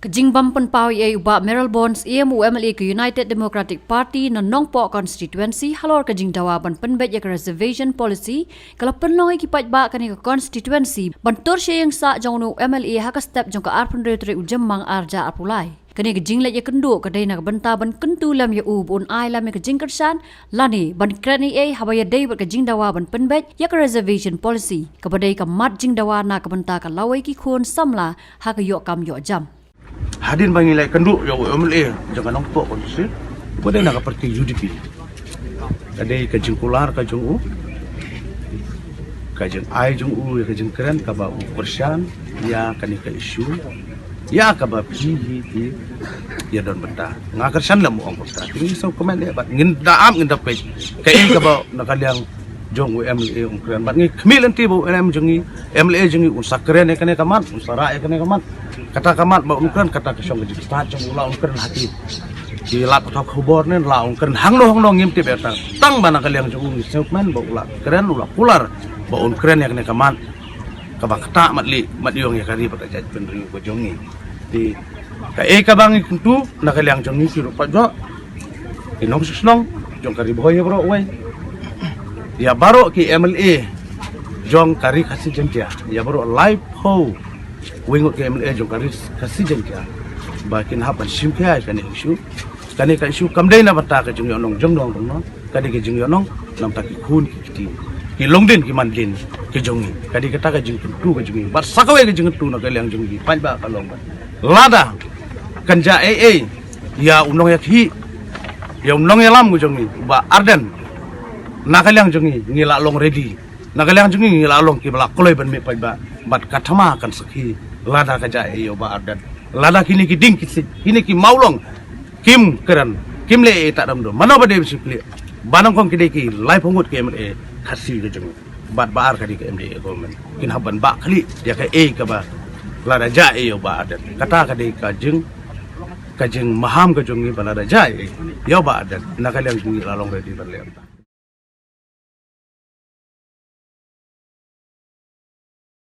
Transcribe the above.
Kajingbam penpau ia ubah Merrill Bonds EMU MLA ke United Democratic Party na Nongpo constituency halor kajing dawaban penbet ya reservation policy kalau penlong ikipat ba kani ke constituency bantur siya yang sa jangnu MLA haka step jang ka arpun retre ujemmang arja apulai kani kajing let ya kendu kadai na benta ban kentu lam ya ubun ai lam ya kajing kersan lani ban krani ai habaya dai ber kajing dawaban penbet ya reservation policy kabadai ka mat jing dawa na ka benta ka lawai ki khun samla haka yo kam yo jam Hadin bangilai kenduk yo MLA jangan nampak kondisi. Pada nak parti UDP. Kadai kajing kular kajing u. Kajing ai jung u kajing keren kaba u persian ya kani ka isu. Ya kaba PGT ya don benda. Ngakersan lam ong benda. Ini so komen dia bat ngin daam ngin dapat. Kai kaba nakaliang jong u MLA ong keren bat ngi kemilan tibu MLA jungi unsa keren ya kani kamat unsara ya kani kamat. Kata kamat ba ungkran kata kesyong jadi start jong ula ungkran hati di lat thok khobor nen la ungkran hangno ngimti beta tang bana kaliang jong seukmen ba ula keren ula pular ba ungkran yang ne kamat ka ba kata mat yong ya kari bata jaj penri ko jongi di ka ka bangi kuntu na kaliang jong ni siru pa jo inong susnong jong kari boy bro wai ya baro ki MLA jong kari khasi jentia ya baro live ho wingot ke MLA jong karis kasih jengkia bakin hapan simkia kan isu kamdai na bata ka jong yonong jong dong no kadi ke jong yonong nam taki khun ki ki longdin ki mandin ke jongi kadi kata ka jong tu ka jongi bar sakawe ke jong tu na kaliang jongi pan ba ka long lada kanja ya unong ya ki ya unong ya lam ku jongi ba arden na kaliang jongi ngila long ready Nagalang jungi ngila long ki bala koloi ban me pai ba bat kathama kan sakhi lada ka ja yo ba ardan lada kini ki ding kini ki maulong kim keran kim le ta dam do mano ba de sikli banang kong kide ki lai phongut ke MLA khasi ke jung bat ba ar ka di ke MLA government kin haban ba khali ya ka ka ba lada ja yo ba ardan kata ka de ka jing maham ka jungi bala da ja yo ba ardan nagalang jungi lalong re di ban le